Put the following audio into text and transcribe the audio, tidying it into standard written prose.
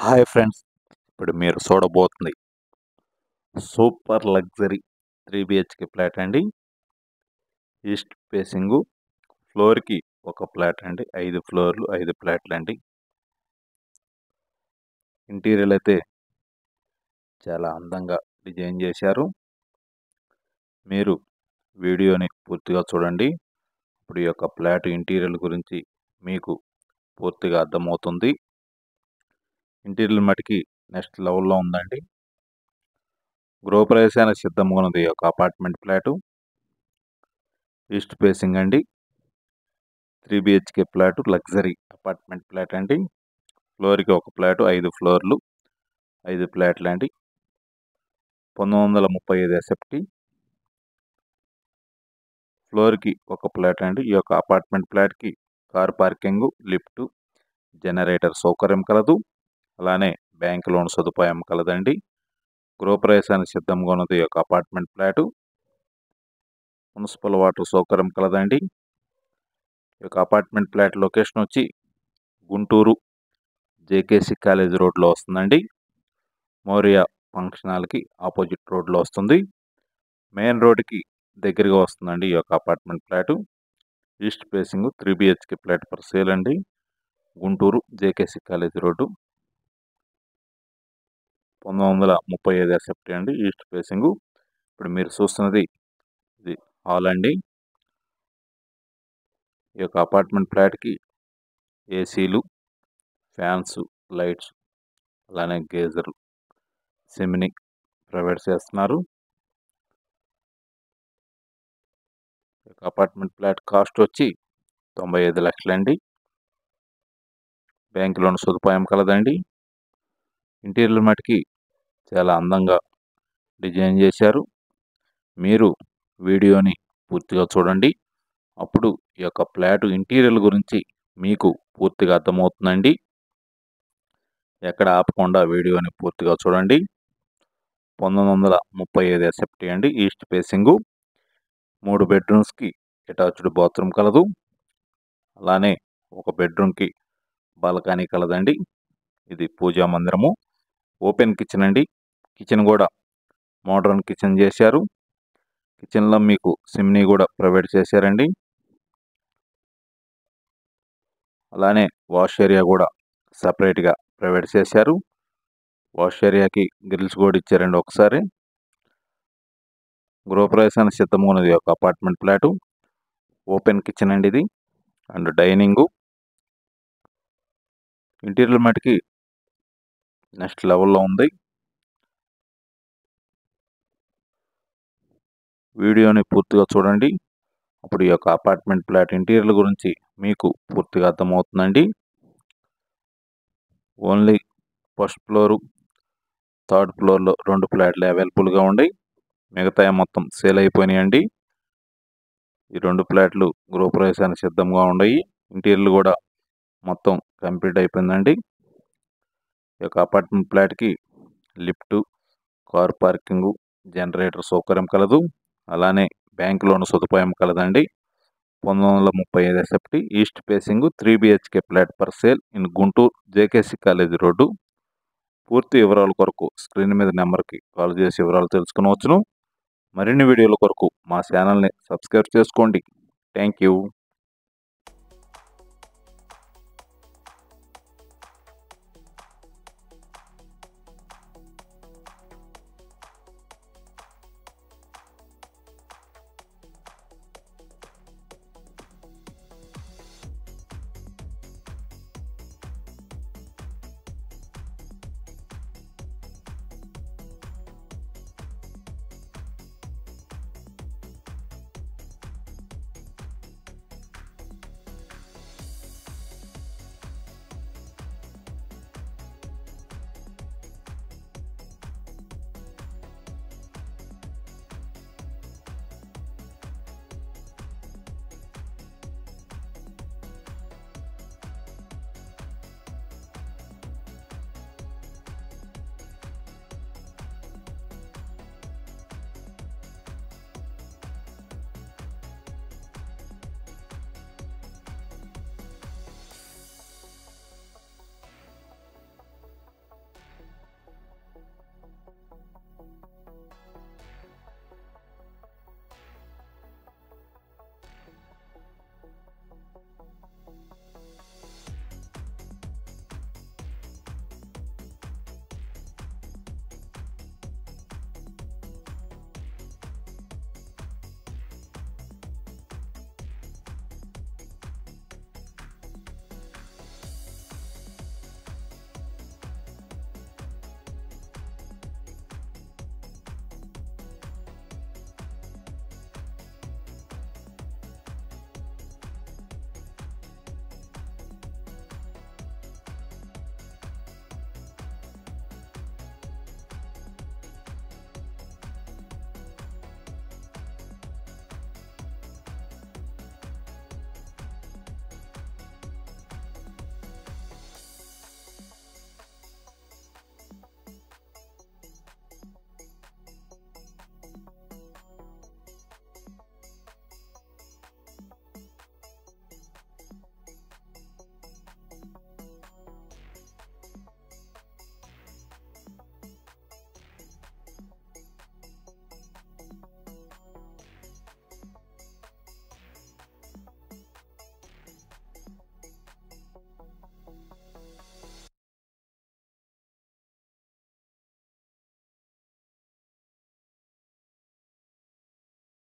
Hi friends, ఇప్పుడు మీరు చూడబోతుంది super luxury 3 BHK flat అండి. ఈస్ట్ ఫేసింగు, ఫ్లోర్కి ఒక ఫ్లాట్ అండి. 5 ఫ్లోర్లు 5 ఫ్లాట్లు అండి. ఇంటీరియర్ అయితే చాలా అందంగా డిజైన్ చేశారు. మీరు వీడియోని పూర్తిగా చూడండి. ఇప్పుడు ఈ యొక్క ఫ్లాట్ ఇంటీరియర్ గురించి మీకు పూర్తిగా అర్థమవుతుంది. ఇంటీరియర్ మటుకి నెక్స్ట్ లెవెల్లో ఉందండి. గృహప్రవేశానికి సిద్ధంగా ఉన్నది ఈ యొక్క అపార్ట్మెంట్ ఫ్లాటు. ఈస్ట్ ఫేసింగ్ అండి. 3 BHK flat, luxury apartment flat అండి. ఫ్లోర్కి ఒక ఫ్లాట్, 5 ఫ్లోర్లు 5 ఫ్లాట్లు అండి. 1935 ఎస్ఎఫ్టీ. ఫ్లోర్కి ఒక ఫ్లాట్ అండి. ఈ యొక్క అపార్ట్మెంట్ ఫ్లాట్కి కార్ పార్కింగ్, లిఫ్ట్, జనరేటర్ సౌకర్యం కలదు. అలానే బ్యాంక్ లోన్ సదుపాయం కలదండి. గృహప్రవేశానికి సిద్ధంగా ఉన్నది ఈ యొక్క అపార్ట్మెంట్ ఫ్లాటు. మున్సిపల్ వాటర్ సౌకర్యం కలదండి. ఈ యొక్క అపార్ట్మెంట్ ఫ్లాట్ లొకేషన్ వచ్చి గుంటూరు జేకేసి కాలేజ్ రోడ్లో వస్తుందండి. మోరియా ఫంక్షన్ హాల్కి ఆపోజిట్ రోడ్లో వస్తుంది. మెయిన్ రోడ్డుకి దగ్గరగా వస్తుందండి ఈ యొక్క apartment flat. East facing 3 BHK flat for sale అండి. Guntur JKC college road, 1935 SFT అండి. East facing. ఇప్పుడు మీరు చూస్తున్నది ఇది హాల్ అండి. ఈ యొక్క అపార్ట్మెంట్ ఫ్లాట్కి ఏసీలు, ఫ్యాన్స్, లైట్స్, అలానే గేజర్, సిమ్ని ప్రొవైడ్ చేస్తున్నారు. అపార్ట్మెంట్ ఫ్లాట్ కాస్ట్ వచ్చి 95 లక్షలండి. బ్యాంక్ లోన్ సదుపాయం కలదండి. ఇంటీరియర్ మటుకి చాలా అందంగా డిజైన్ చేశారు. మీరు వీడియోని పూర్తిగా చూడండి. అప్పుడు ఈ యొక్క ఫ్లాట్ ఇంటీరియర్ గురించి మీకు పూర్తిగా అర్థమవుతుందండి. ఎక్కడ ఆపకుండా వీడియోని పూర్తిగా చూడండి. 1935 ఎస్ఎఫ్టీ అండి. East facing. 3 బెడ్రూమ్స్కి అటాచ్డ్ బాత్రూమ్ కలదు. అలానే ఒక బెడ్రూమ్కి బాల్కనీ కలదండి. ఇది పూజా మందిరము. ఓపెన్ కిచెన్ అండి. కిచెన్ కూడా మోడర్న్ కిచెన్ చేశారు. కిచెన్లో మీకు సిమ్ని కూడా ప్రొవైడ్ చేశారండి. అలానే వాష్ ఏరియా కూడా సపరేట్గా ప్రొవైడ్ చేశారు. వాష్ ఏరియాకి గ్రిల్స్ కూడా ఇచ్చారండి. ఒకసారి గృహప్రవేశానికి సిద్ధంగా ఉన్నది ఒక అపార్ట్మెంట్ ఫ్లాటు. ఓపెన్ కిచెన్ అండి ఇది, అండ్ డైనింగు. ఇంటీరియర్ మటుకి నెక్స్ట్ లెవెల్లో ఉంది. వీడియోని పూర్తిగా చూడండి. అప్పుడు ఈ యొక్క అపార్ట్మెంట్ ఫ్లాట్ ఇంటీరియర్ గురించి మీకు పూర్తిగా అర్థమవుతుందండి. ఓన్లీ ఫస్ట్ ఫ్లోరు, థర్డ్ ఫ్లోర్లో 2 ఫ్లాట్లు అవైలబుల్గా ఉన్నాయి. మిగతా మొత్తం సేల్ అయిపోయినాయండి. ఈ 2 ఫ్లాట్లు గృహప్రవేశానికి సిద్ధంగా ఉన్నాయి. ఇంటీరియర్ కూడా మొత్తం కంప్లీట్ అయిపోయిందండి. ఈ యొక్క అపార్ట్మెంట్ ఫ్లాట్కి లిఫ్ట్, కార్ పార్కింగు, జనరేటర్ సౌకర్యం కలదు. అలానే బ్యాంక్ లోన్ సదుపాయం కలదండి. 1935 SFT. East facing 3 BHK flat for sale in Guntur JKC college road. పూర్తి వివరాల కొరకు స్క్రీన్ మీద నెంబర్కి కాల్ చేసి వివరాలు తెలుసుకునవచ్చును. మరిన్ని వీడియోల కొరకు మా ఛానల్ని సబ్స్క్రైబ్ చేసుకోండి. Thank you.